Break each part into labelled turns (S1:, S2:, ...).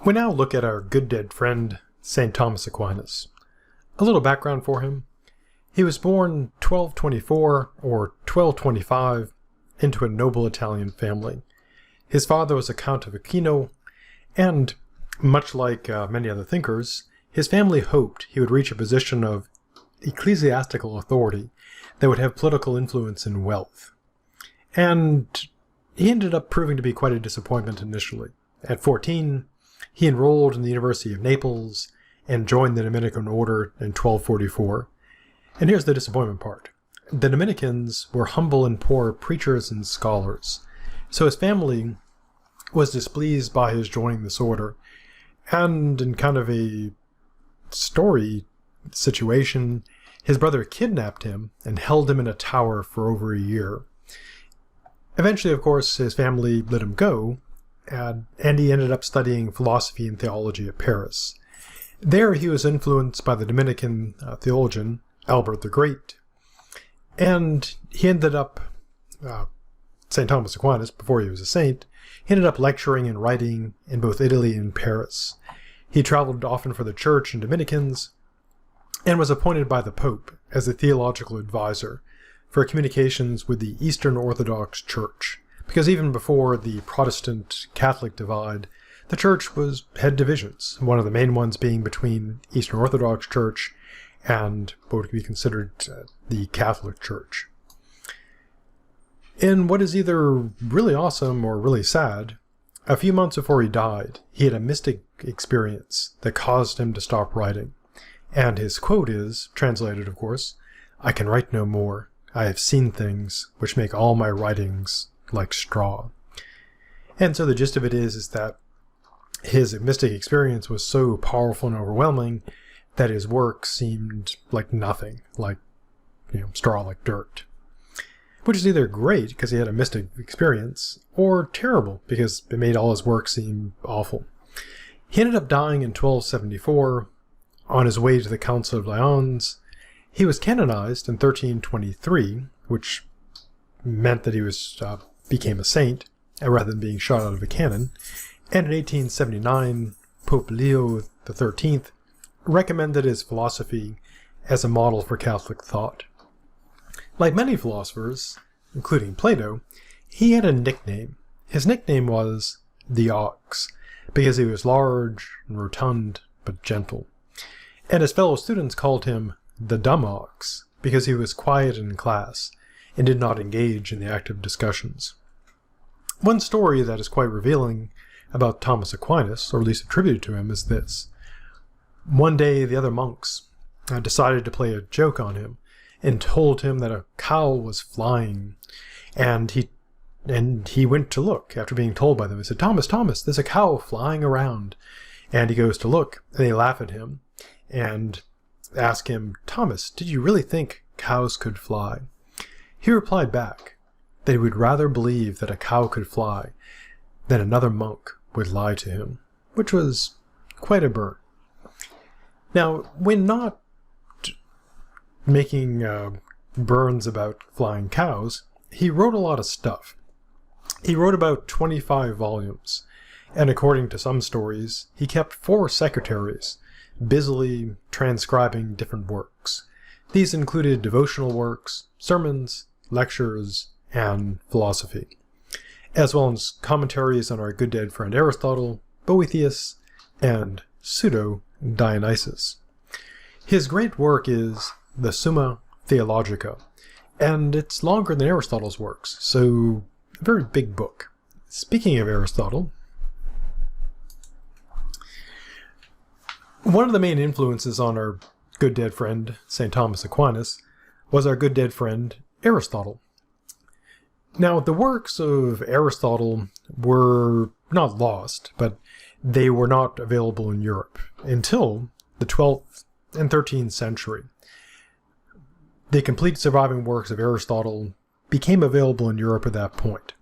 S1: We now look at our good dead friend, St. Thomas Aquinas. A little background for him. He was born 1224 or 1225 into a noble Italian family. His father was a Count of Aquino, and much like many other thinkers, his family hoped he would reach a position of ecclesiastical authority that would have political influence and wealth. And he ended up proving to be quite a disappointment initially. At 14, he enrolled in the University of Naples and joined the Dominican order in 1244. And here's the disappointment part. The Dominicans were humble and poor preachers and scholars, so his family was displeased by his joining this order, and in kind of a story situation, his brother kidnapped him and held him in a tower for over a year. Eventually, of course, his family let him go, and he ended up studying philosophy and theology at Paris. There he was influenced by the Dominican theologian Albert the Great, and he ended up, St. Thomas Aquinas, before he was a saint, he ended up lecturing and writing in both Italy and Paris. He traveled often for the church and Dominicans, and was appointed by the Pope as a theological advisor for communications with the Eastern Orthodox Church, because even before the Protestant-Catholic divide, the Church had divisions, one of the main ones being between Eastern Orthodox Church and what would be considered the Catholic Church. In what is either really awesome or really sad, a few months before he died, he had a mystic experience that caused him to stop writing. And his quote is, translated of course, "I can write no more. I have seen things which make all my writings like straw." And so the gist of it is that his mystic experience was so powerful and overwhelming that his work seemed like nothing, like, straw like dirt. Which is either great because he had a mystic experience, or terrible because it made all his work seem awful. He ended up dying in 1274 on his way to the Council of Lyons. He was canonized in 1323, which meant that he became a saint rather than being shot out of a cannon. And in 1879, Pope Leo XIII recommended his philosophy as a model for Catholic thought. Like many philosophers, including Plato, he had a nickname. His nickname was the Ox, because he was large and rotund but gentle. And his fellow students called him the Dumb Ox, because he was quiet in class and did not engage in the active discussions. One story that is quite revealing about Thomas Aquinas, or at least attributed to him, is this. One day the other monks decided to play a joke on him and told him that a cow was flying, and he went to look after being told by them. He said, Thomas, there's a cow flying around." And he goes to look, and they laugh at him and ask him, "Thomas, did you really think cows could fly?" He replied back that he would rather believe that a cow could fly than another monk would lie to him, which was quite a burn. Now, when not making burns about flying cows, he wrote a lot of stuff. He wrote about 25 volumes, and according to some stories, he kept 4 secretaries busily transcribing different works. These included devotional works, sermons, lectures, and philosophy, as well as commentaries on our good dead friend Aristotle, Boethius, and Pseudo-Dionysius. His great work is the Summa Theologica, and it's longer than Aristotle's works, so a very big book. Speaking of Aristotle, one of the main influences on our good dead friend, St. Thomas Aquinas, was our good dead friend Aristotle. Now, the works of Aristotle were not lost, but they were not available in Europe until the 12th and 13th century. The complete surviving works of Aristotle became available in Europe at that point.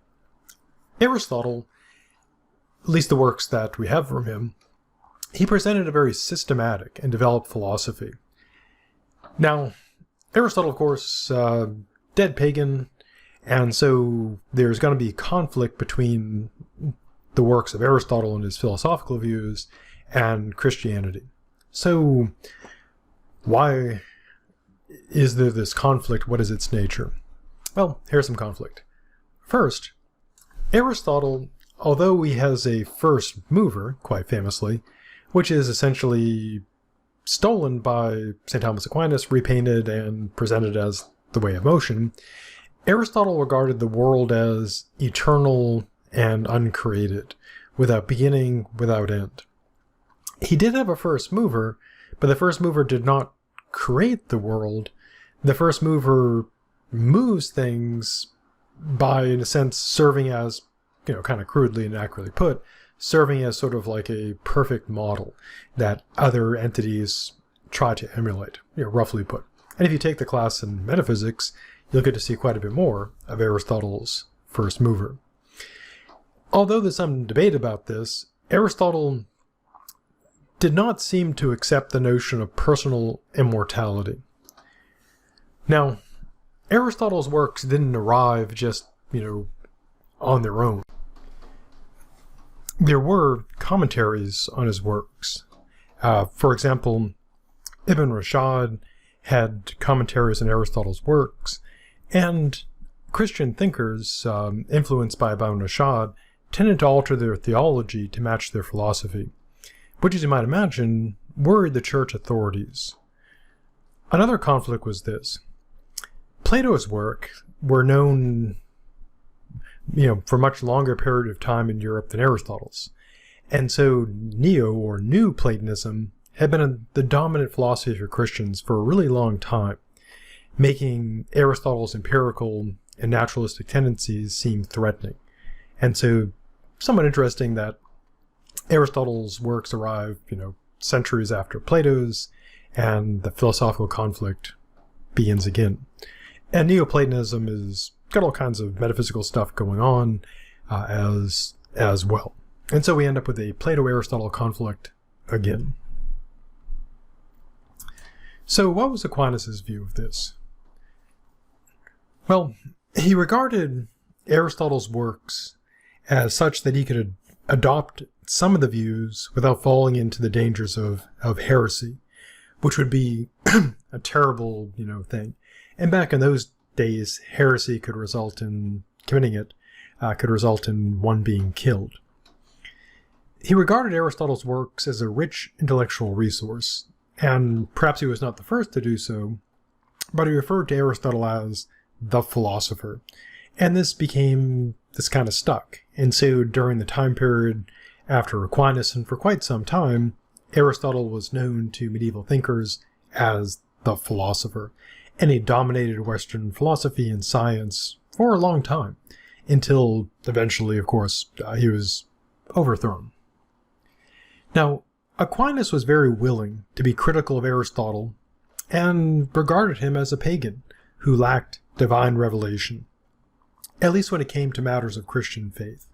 S1: Aristotle, at least the works that we have from him, he presented a very systematic and developed philosophy. Now, Aristotle, of course, dead pagan, and so there's going to be conflict between the works of Aristotle and his philosophical views and Christianity. So why is there this conflict? What is its nature? Well, here's some conflict. First, Aristotle, although he has a first mover, quite famously, which is essentially stolen by St. Thomas Aquinas, repainted and presented as the way of motion, Aristotle regarded the world as eternal and uncreated, without beginning, without end. He did have a first mover, but the first mover did not create the world. The first mover moves things by, in a sense, serving as, kind of crudely and accurately put, serving as sort of like a perfect model that other entities try to emulate, roughly put. And if you take the class in metaphysics, you'll get to see quite a bit more of Aristotle's first mover. Although there's some debate about this, Aristotle did not seem to accept the notion of personal immortality. Now, Aristotle's works didn't arrive just, on their own. There were commentaries on his works. For example, Ibn Rashad had commentaries on Aristotle's works, and Christian thinkers, influenced by Ibn Rashad, tended to alter their theology to match their philosophy, which, as you might imagine, worried the church authorities. Another conflict was this. Plato's work were known, for a much longer period of time in Europe than Aristotle's. And so Neo, or New Platonism, had been the dominant philosophy for Christians for a really long time, making Aristotle's empirical and naturalistic tendencies seem threatening. And so somewhat interesting that Aristotle's works arrive, centuries after Plato's, and the philosophical conflict begins again. And Neoplatonism has got all kinds of metaphysical stuff going on as well. And so we end up with a Plato-Aristotle conflict again. So what was Aquinas' view of this? Well, he regarded Aristotle's works as such that he could adopt some of the views without falling into the dangers of heresy, which would be a terrible, thing. And back in those days, heresy could result in committing it, could result in one being killed. He regarded Aristotle's works as a rich intellectual resource, and perhaps he was not the first to do so, but he referred to Aristotle as the philosopher. And this kind of stuck. And so during the time period after Aquinas, and for quite some time, Aristotle was known to medieval thinkers as the philosopher, and he dominated Western philosophy and science for a long time, until eventually, of course, he was overthrown. Now, Aquinas was very willing to be critical of Aristotle, and regarded him as a pagan who lacked divine revelation, at least when it came to matters of Christian faith.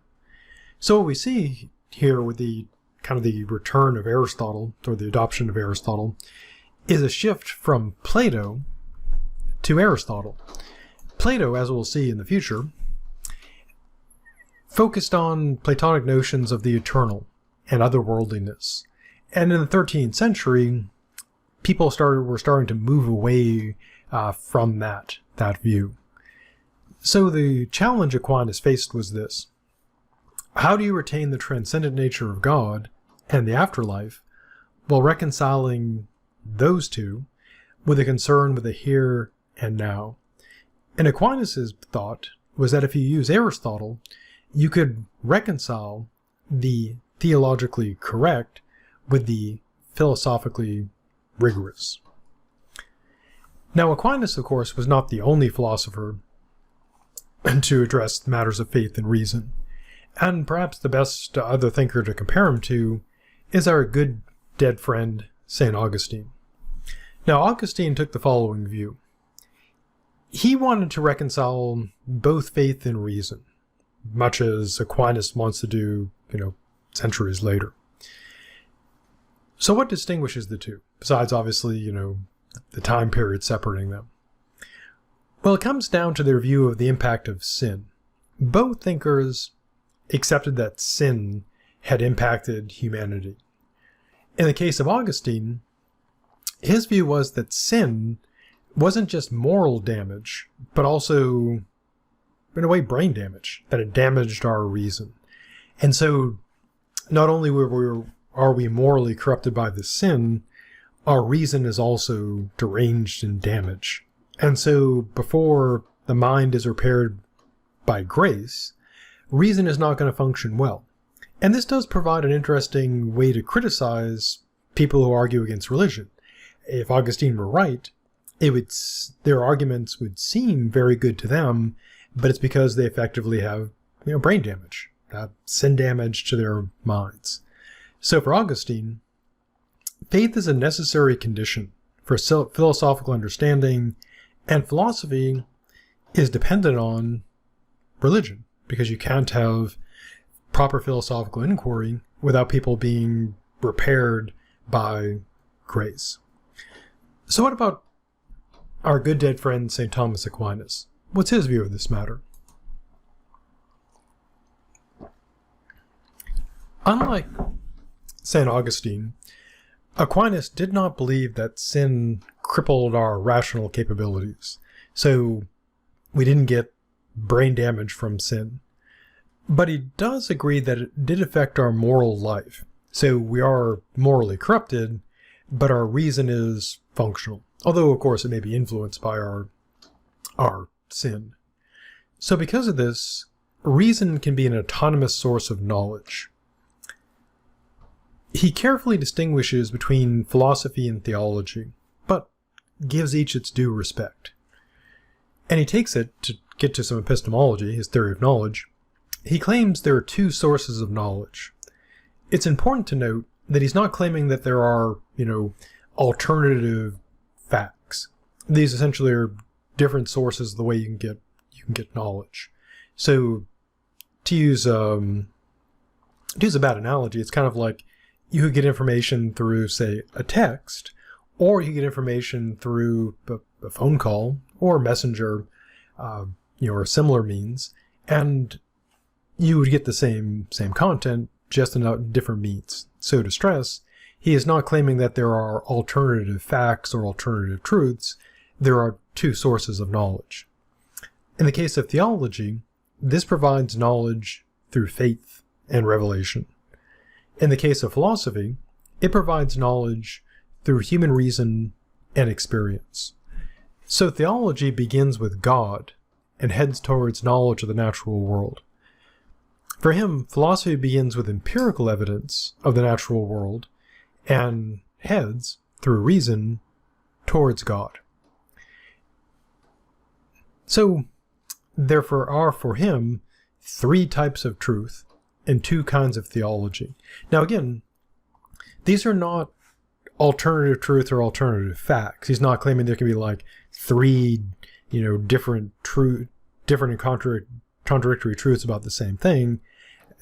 S1: So what we see here with the return of Aristotle, or the adoption of Aristotle, is a shift from Plato to Aristotle. Plato, as we'll see in the future, focused on Platonic notions of the eternal and otherworldliness. And in the 13th century, people were starting to move away from that view. So the challenge Aquinas faced was this. How do you retain the transcendent nature of God and the afterlife while reconciling those two with a concern with the here and now? And Aquinas' thought was that if you use Aristotle, you could reconcile the theologically correct with the philosophically rigorous. Now, Aquinas, of course, was not the only philosopher to address matters of faith and reason. And perhaps the best other thinker to compare him to is our good dead friend, St. Augustine. Now, Augustine took the following view. He wanted to reconcile both faith and reason, much as Aquinas wants to do, centuries later. So what distinguishes the two, besides obviously, the time period separating them? Well, it comes down to their view of the impact of sin. Both thinkers accepted that sin had impacted humanity. In the case of Augustine, his view was that sin wasn't just moral damage, but also, in a way, brain damage, that it damaged our reason. And so, not only are we morally corrupted by this sin, our reason is also deranged and damaged. And so, before the mind is repaired by grace, reason is not going to function well. And this does provide an interesting way to criticize people who argue against religion. If Augustine were right, their arguments would seem very good to them, but it's because they effectively have brain damage, sin damage to their minds. So for Augustine, faith is a necessary condition for philosophical understanding, and philosophy is dependent on religion, because you can't have proper philosophical inquiry without people being repaired by grace. So what about our good dead friend St. Thomas Aquinas? What's his view of this matter? Unlike St. Augustine, Aquinas did not believe that sin crippled our rational capabilities. So we didn't get brain damage from sin. But he does agree that it did affect our moral life. So we are morally corrupted, but our reason is functional. Although, of course, it may be influenced by our sin. So because of this, reason can be an autonomous source of knowledge. He carefully distinguishes between philosophy and theology, but gives each its due respect. And he takes it, to get to some epistemology, his theory of knowledge, he claims there are two sources of knowledge. It's important to note that he's not claiming that there are, alternative facts. These essentially are different sources of the way you can get knowledge. So to use a bad analogy, it's kind of like you could get information through, say, a text, or you get information through a phone call or messenger, or similar means, and you would get the same content, just in different means. So to stress, he is not claiming that there are alternative facts or alternative truths. There are two sources of knowledge. In the case of theology, this provides knowledge through faith and revelation. In the case of philosophy, it provides knowledge through human reason and experience. So theology begins with God and heads towards knowledge of the natural world. For him, philosophy begins with empirical evidence of the natural world and heads, through reason, towards God. So, therefore are for him three types of truth and two kinds of theology. Now again, these are not alternative truth or alternative facts. He's not claiming there can be like three, different and contradictory truths about the same thing.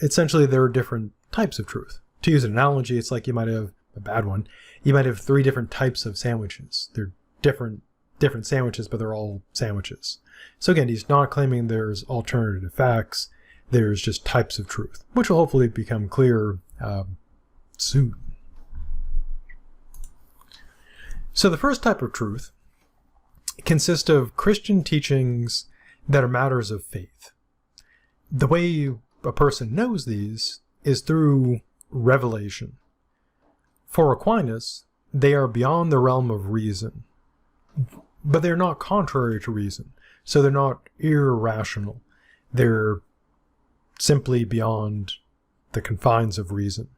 S1: Essentially, there are different types of truth. To use an analogy, it's like you might have a bad one. You might have three different types of sandwiches. They're different sandwiches, but they're all sandwiches. So again, he's not claiming there's alternative facts. There's just types of truth, which will hopefully become clear soon. So the first type of truth consists of Christian teachings that are matters of faith. The way a person knows these is through revelation. For Aquinas, they are beyond the realm of reason, but they're not contrary to reason, so they're not irrational. They're simply beyond the confines of reason.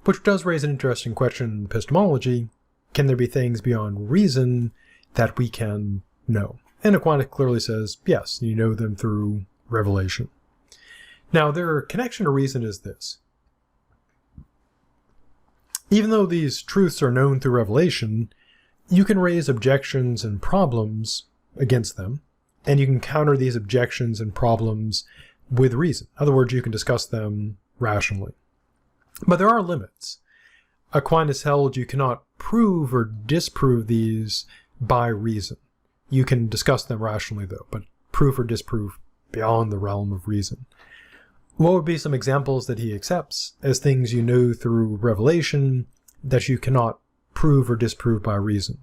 S1: Which does raise an interesting question in epistemology. Can there be things beyond reason that we can know? And Aquinas clearly says, yes, you know them through revelation. Now, their connection to reason is this. Even though these truths are known through revelation, you can raise objections and problems against them, and you can counter these objections and problems with reason. In other words, you can discuss them rationally. But there are limits. Aquinas held you cannot prove or disprove these by reason. You can discuss them rationally, though, but prove or disprove beyond the realm of reason. What would be some examples that he accepts as things you know through revelation that you cannot prove or disprove by reason?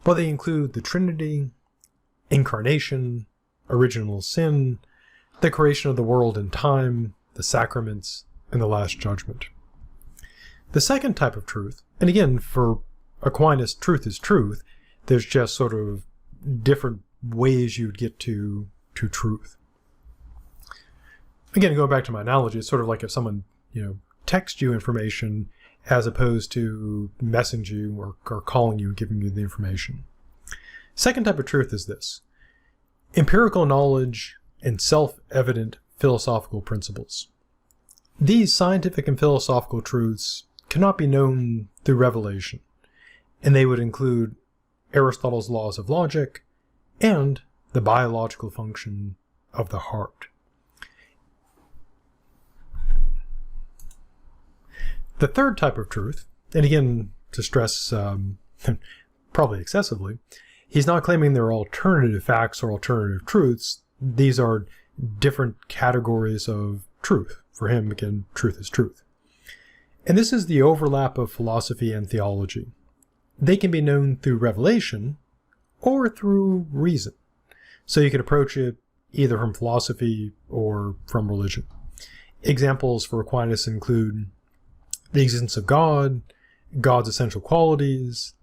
S1: Well, they include the Trinity, incarnation, original sin, the creation of the world and time, the sacraments, and the last judgment. The second type of truth, and again, for Aquinas, truth is truth, there's just sort of different ways you'd get to truth. Again, going back to my analogy, it's sort of like if someone, texts you information as opposed to messaging you or calling you and giving you the information. Second type of truth is this: empirical knowledge and self-evident philosophical principles. These scientific and philosophical truths cannot be known through revelation, and they would include Aristotle's laws of logic and the biological function of the heart. The third type of truth, and again, to stress probably excessively, he's not claiming there are alternative facts or alternative truths. These are different categories of truth. For him, again, truth is truth. And this is the overlap of philosophy and theology. They can be known through revelation or through reason. So you can approach it either from philosophy or from religion. Examples for Aquinas include the existence of God, God's essential qualities,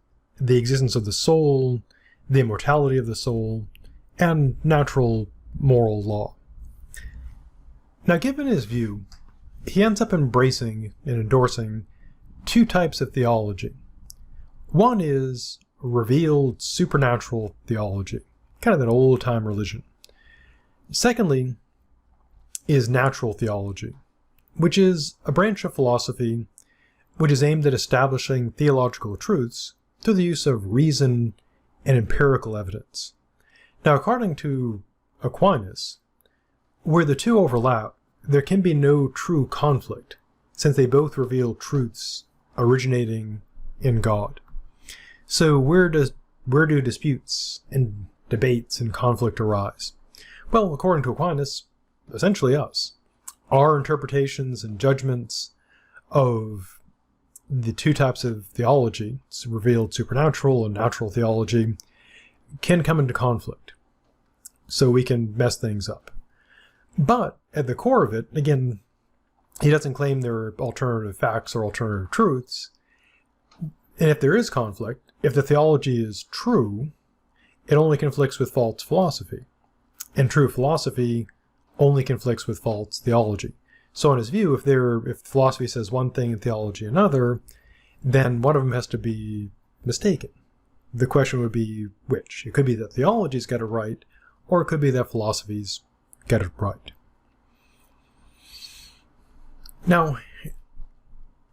S1: the existence of the soul, the immortality of the soul, and natural moral law. Now, given his view, he ends up embracing and endorsing two types of theology. One is revealed supernatural theology, kind of an old-time religion. Secondly is natural theology, which is a branch of philosophy which is aimed at establishing theological truths through the use of reason and empirical evidence. Now, according to Aquinas, where the two overlap, there can be no true conflict, since they both reveal truths originating in God. So where do disputes and debates and conflict arise? Well, according to Aquinas, essentially us. Our interpretations and judgments of the two types of theology, revealed supernatural and natural theology, can come into conflict. So we can mess things up. But at the core of it, again, he doesn't claim there are alternative facts or alternative truths. And if there is conflict, if the theology is true, it only conflicts with false philosophy. And true philosophy only conflicts with false theology. So in his view, if philosophy says one thing and theology another, then one of them has to be mistaken. The question would be which? It could be that theology's got it right, or it could be that philosophy's got it right. Now,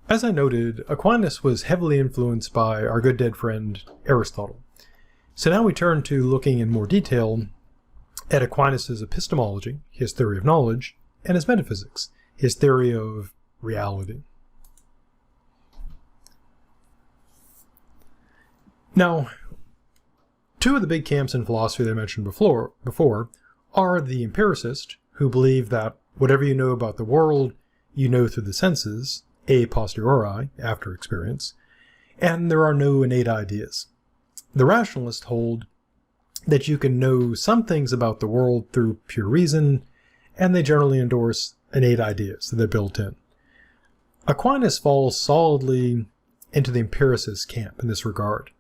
S1: as I noted, Aquinas was heavily influenced by our good dead friend Aristotle. So now we turn to looking in more detail at Aquinas' epistemology, his theory of knowledge, and his metaphysics, his theory of reality. Now, two of the big camps in philosophy that I mentioned before are the empiricist, who believe that whatever you know about the world, you know through the senses, a posteriori, after experience, and there are no innate ideas. The rationalists hold that you can know some things about the world through pure reason, and they generally endorse innate ideas that they're built in. Aquinas falls solidly into the empiricist camp in this regard.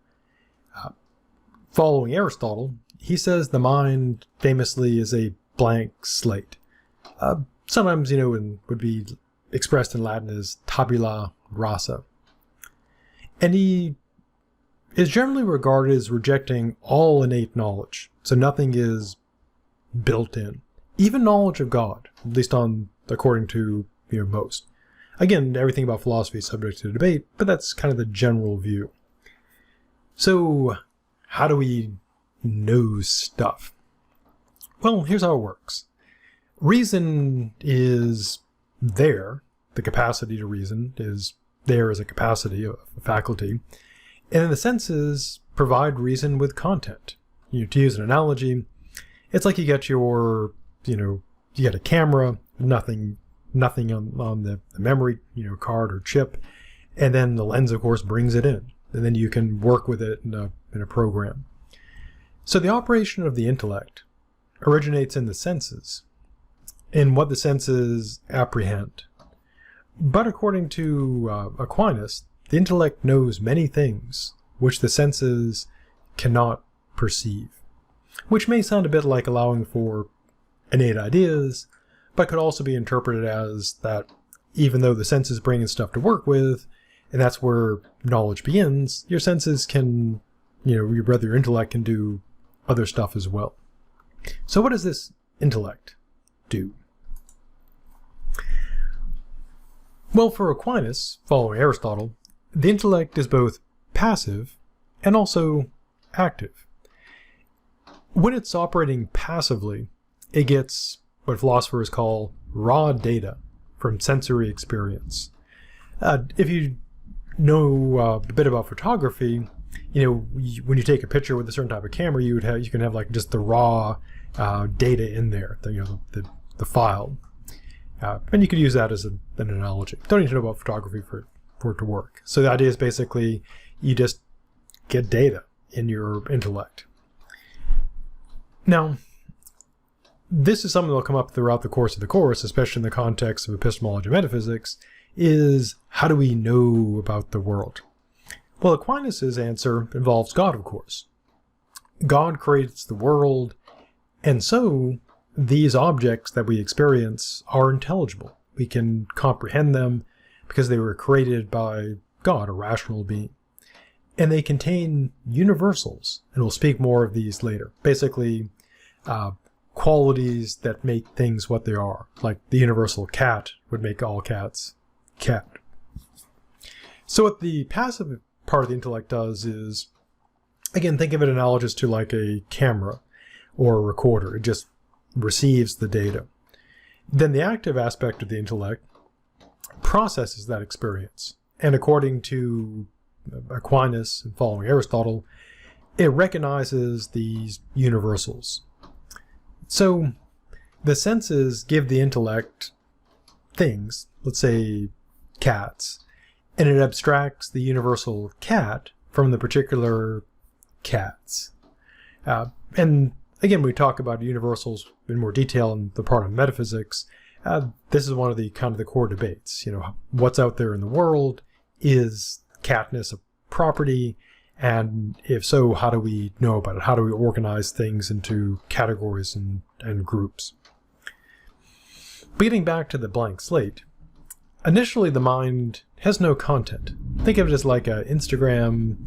S1: Following Aristotle, he says the mind famously is a blank slate. Sometimes, would be expressed in Latin as tabula rasa. And he is generally regarded as rejecting all innate knowledge. So nothing is built in. Even knowledge of God, at least according to most. Again, everything about philosophy is subject to debate, but that's kind of the general view. So, how do we know stuff? Well, here's how it works. Reason is there. The capacity to reason is there as a capacity, a faculty. And then the senses provide reason with content. To use an analogy, it's like you get you get a camera, nothing nothing on the memory, card or chip, and then the lens, of course, brings it in, and then you can work with it in a program. So the operation of the intellect originates in the senses, in what the senses apprehend. But according to Aquinas, the intellect knows many things which the senses cannot perceive, which may sound a bit like allowing for innate ideas, but could also be interpreted as that even though the senses bring in stuff to work with, and that's where knowledge begins, your senses can, your intellect can do other stuff as well. So what does this intellect do? Well, for Aquinas, following Aristotle, the intellect is both passive and also active. When it's operating passively, it gets what philosophers call raw data from sensory experience. If you know a bit about photography, when you take a picture with a certain type of camera, you can have like just the raw data in there, the file, and you could use that as an analogy. Don't need to know about photography for it to work. So the idea is basically you just get data in your intellect. Now, this is something that will come up throughout the course of the course, especially in the context of epistemology and metaphysics, is how do we know about the world? Well, Aquinas' answer involves God, of course. God creates the world, and so these objects that we experience are intelligible. We can comprehend them because they were created by God, a rational being. And they contain universals, and we'll speak more of these later. Basically, qualities that make things what they are, like the universal cat would make all cats cat. So what the passive part of the intellect does is, again, think of it analogous to like a camera or a recorder. It just receives the data. Then the active aspect of the intellect processes that experience. And according to Aquinas and following Aristotle, it recognizes these universals. So the senses give the intellect things, let's say cats, and it abstracts the universal cat from the particular cats. And again, we talk about universals in more detail in the part of metaphysics. This is one of the kind of the core debates. What's out there in the world? Is catness a property? And if so, how do we know about it? How do we organize things into categories and groups? But getting back to the blank slate, initially the mind has no content. Think of it as like an Instagram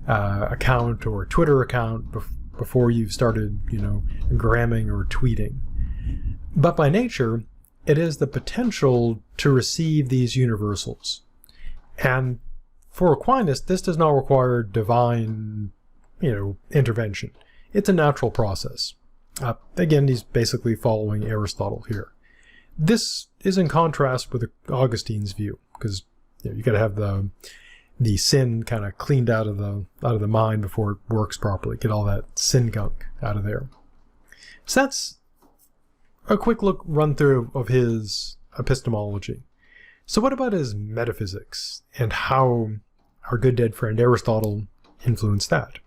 S1: account or a Twitter account before you've started, gramming or tweeting. But by nature, it is the potential to receive these universals. And for Aquinas, this does not require divine, intervention. It's a natural process. Again, he's basically following Aristotle here. This is in contrast with Augustine's view, because you got to have the sin kind of cleaned out of the mind before it works properly. Get all that sin gunk out of there. So that's a quick run through of his epistemology. So what about his metaphysics and how our good dead friend Aristotle influenced that?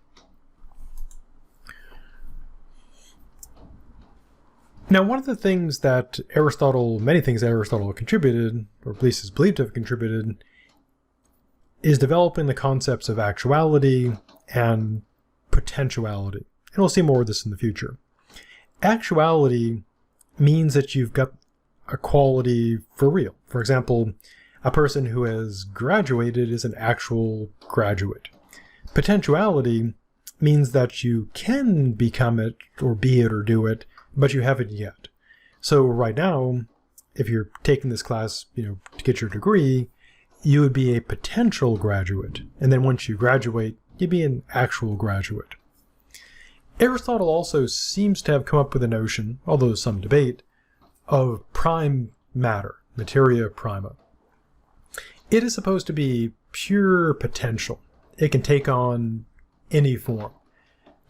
S1: Now, one of the things that many things that Aristotle contributed, or at least is believed to have contributed, is developing the concepts of actuality and potentiality. And we'll see more of this in the future. Actuality means that you've got a quality for real. For example, a person who has graduated is an actual graduate. Potentiality means that you can become it or be it or do it, but you haven't yet. So right now, if you're taking this class, to get your degree, you would be a potential graduate. And then once you graduate, you'd be an actual graduate. Aristotle also seems to have come up with a notion, although there's some debate, of prime matter, materia prima. It is supposed to be pure potential. It can take on any form.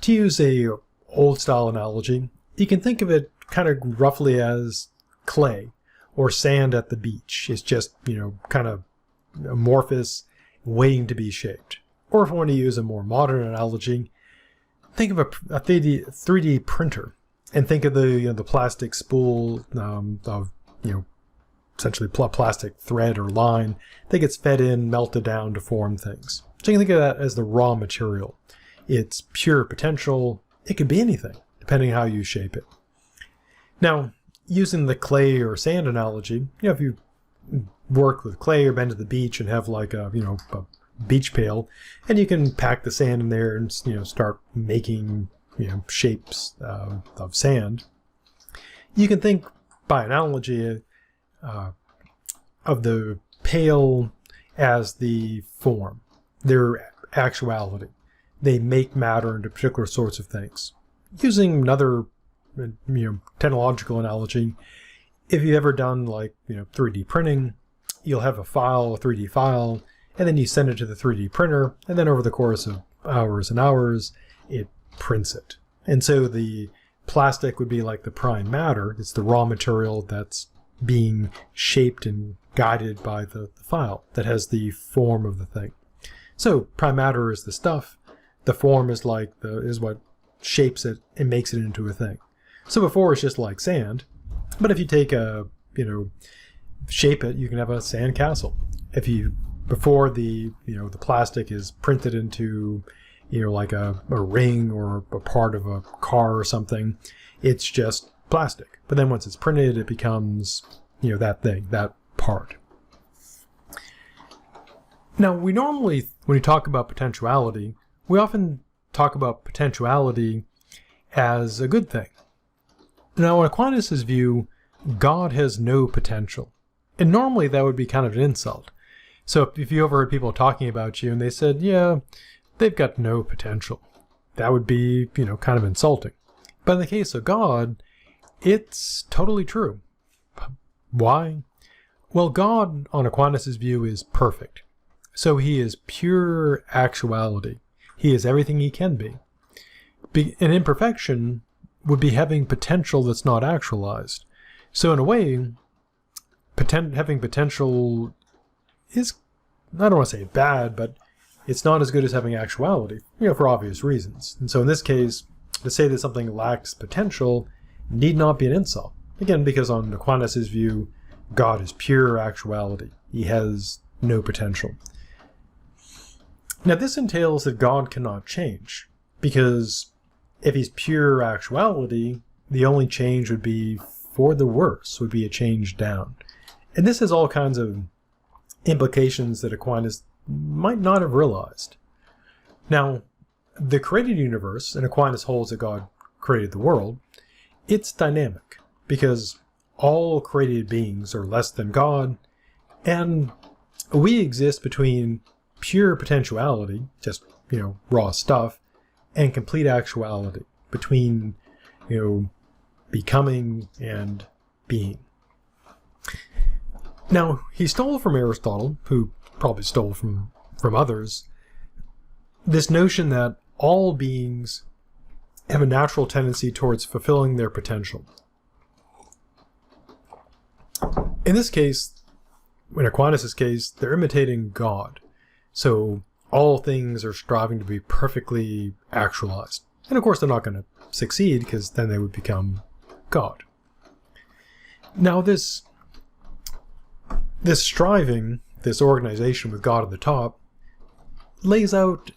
S1: To use a old style analogy, you can think of it kind of roughly as clay, or sand at the beach. It's just, kind of amorphous, waiting to be shaped. Or if I want to use a more modern analogy, think of a 3D printer, and think of the plastic spool of essentially plastic thread or line that gets fed in, melted down to form things. So you can think of that as the raw material. It's pure potential. It could be anything, depending on how you shape it. Now, using the clay or sand analogy, if you work with clay or been to the beach and have like a beach pail, and you can pack the sand in there and start making shapes of sand. You can think by analogy of the pail as the form, their actuality. They make matter into particular sorts of things. Using another technological analogy, if you've ever done 3D printing, you'll have a 3D file, and then you send it to the 3D printer, and then over the course of hours and hours, it prints it. And so the plastic would be like the prime matter. It's the raw material that's being shaped and guided by the file that has the form of the thing. So prime matter is the stuff. The form is what shapes it and makes it into a thing. So before it's just like sand, but if you take shape it, you can have a sand castle. Before the plastic is printed into like a ring or a part of a car or something, it's just plastic. But then once it's printed, it becomes that thing, that part. Now, we normally, when we talk about potentiality, we often talk about potentiality as a good thing. Now, in Aquinas' view, God has no potential. And normally that would be kind of an insult. So if you overheard people talking about you and they said, yeah, they've got no potential, that would be, kind of insulting. But in the case of God, it's totally true. Why? Well, God, on Aquinas' view, is perfect. So he is pure actuality. He is everything he can be. An imperfection would be having potential that's not actualized. So in a way, having potential is, I don't want to say bad, but it's not as good as having actuality, for obvious reasons. And so in this case, to say that something lacks potential need not be an insult. Again, because on Aquinas' view, God is pure actuality. He has no potential. Now, this entails that God cannot change, because if he's pure actuality, the only change would be for the worse, would be a change down. And this has all kinds of implications that Aquinas might not have realized. Now, the created universe, and Aquinas holds that God created the world, it's dynamic, because all created beings are less than God, and we exist between pure potentiality, just, raw stuff, and complete actuality, between, becoming and being. Now, he stole from Aristotle, who probably stole from others, this notion that all beings have a natural tendency towards fulfilling their potential. In this case, in Aquinas' case, they're imitating God. So all things are striving to be perfectly actualized. And of course, they're not going to succeed, because then they would become God. Now, this striving, this organization with God at the top, lays out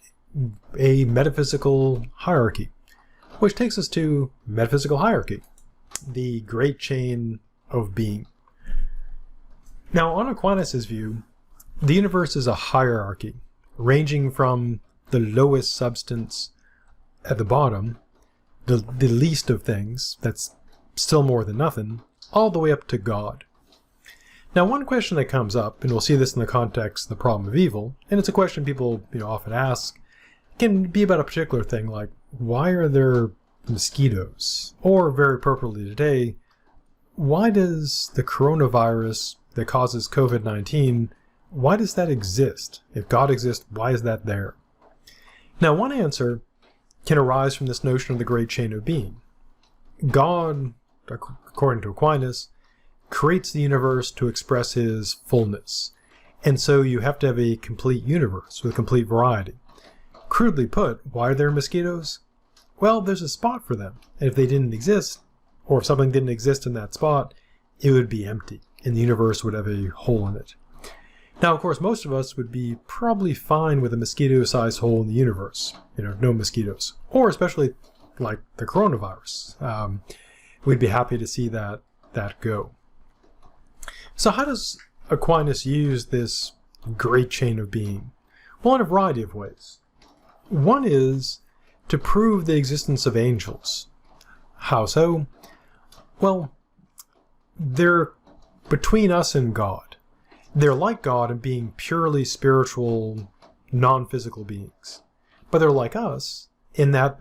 S1: a metaphysical hierarchy, which takes us to metaphysical hierarchy, the great chain of being. Now, on Aquinas' view, the universe is a hierarchy, ranging from the lowest substance at the bottom, the least of things, that's still more than nothing, all the way up to God. Now, one question that comes up, and we'll see this in the context of the problem of evil, and it's a question people often ask, can be about a particular thing, like, why are there mosquitoes? Or, very appropriately today, why does the coronavirus that causes COVID-19, why does that exist? If God exists, why is that there? Now, one answer can arise from this notion of the great chain of being. God, according to Aquinas, creates the universe to express his fullness. And so you have to have a complete universe with complete variety. Crudely put, why are there mosquitoes? Well, there's a spot for them. And if they didn't exist, or if something didn't exist in that spot, it would be empty, and the universe would have a hole in it. Now, of course, most of us would be probably fine with a mosquito-sized hole in the universe. No mosquitoes. Or especially like the coronavirus. We'd be happy to see that go. So how does Aquinas use this great chain of being? Well, in a variety of ways. One is to prove the existence of angels. How so? Well, they're between us and God. They're like God in being purely spiritual, non-physical beings. But they're like us in that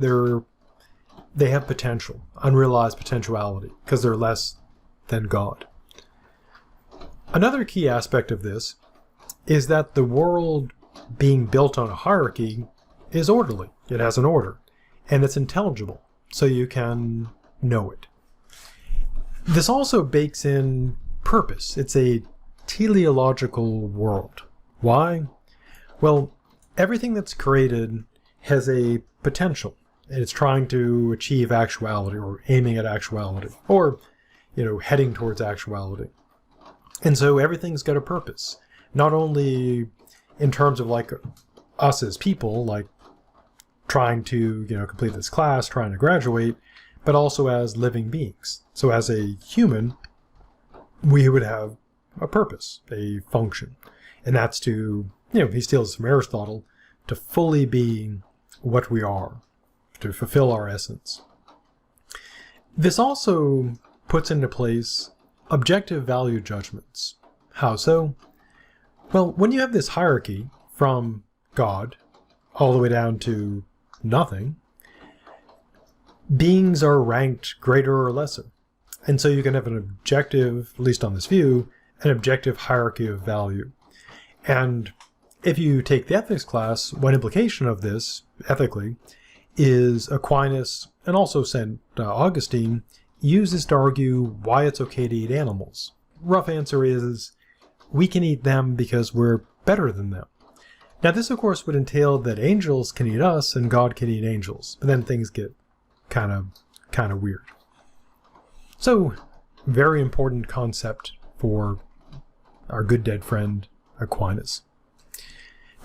S1: they have potential, unrealized potentiality, because they're less than God. Another key aspect of this is that the world being built on a hierarchy is orderly. It has an order, and it's intelligible, so you can know it. This also bakes in purpose. It's a teleological world. Why? Well, everything that's created has a potential, and it's trying to achieve actuality, or aiming at actuality, or heading towards actuality. And so everything's got a purpose, not only in terms of like us as people, like trying to complete this class, trying to graduate, but also as living beings. So as a human, we would have a purpose, a function, and that's to, he steals from Aristotle, to fully be what we are, to fulfill our essence. This also puts into place objective value judgments. How so? Well, when you have this hierarchy from God all the way down to nothing, beings are ranked greater or lesser. And so you can have an objective, at least on this view, an objective hierarchy of value. And if you take the ethics class, one implication of this, ethically, is Aquinas, and also St. Augustine, uses to argue why it's okay to eat animals. Rough answer is, we can eat them because we're better than them. Now this of course would entail that angels can eat us and God can eat angels, but then things get kind of weird. So, very important concept for our good dead friend Aquinas.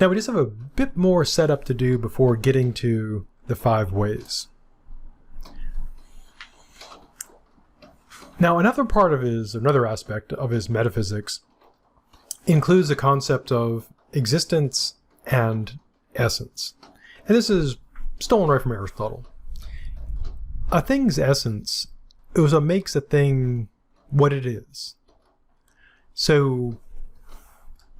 S1: Now we just have a bit more setup to do before getting to the 5 ways. Now another aspect of his metaphysics includes the concept of existence and essence. And this is stolen right from Aristotle. A thing's essence is what makes a thing what it is. So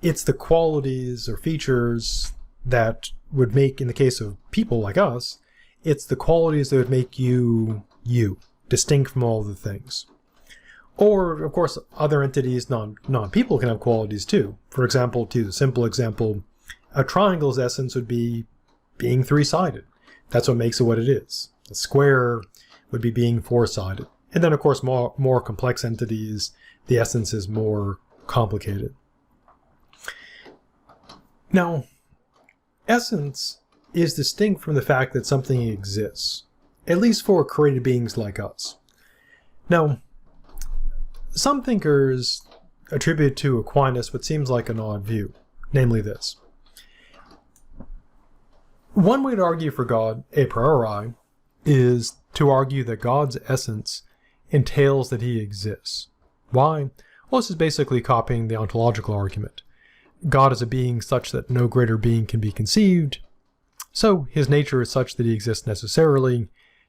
S1: it's the qualities or features that would make, in the case of people like us, it's the qualities that would make you, distinct from all the things. Or, of course, other entities, non-people, can have qualities too. For example, to the simple example, a triangle's essence would be being 3-sided. That's what makes it what it is. A square would be being 4-sided. And then, of course, more complex entities, the essence is more complicated. Now, essence is distinct from the fact that something exists, at least for created beings like us. Now, some thinkers attribute to Aquinas what seems like an odd view, namely this. One way to argue for God, a priori, is to argue that God's essence entails that he exists. Why? Well, this is basically copying the ontological argument. God is a being such that no greater being can be conceived, so his nature is such that he exists necessarily,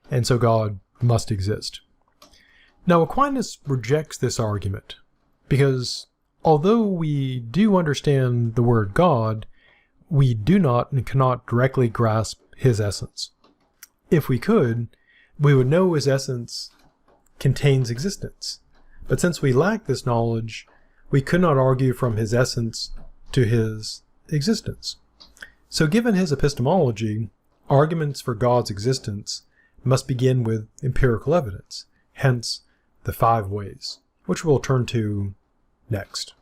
S1: and so God must exist. Now, Aquinas rejects this argument, because although we do understand the word God, we do not and cannot directly grasp his essence. If we could, we would know his essence contains existence. But since we lack this knowledge, we could not argue from his essence to his existence. So given his epistemology, arguments for God's existence must begin with empirical evidence, hence the 5 ways, which we'll turn to next.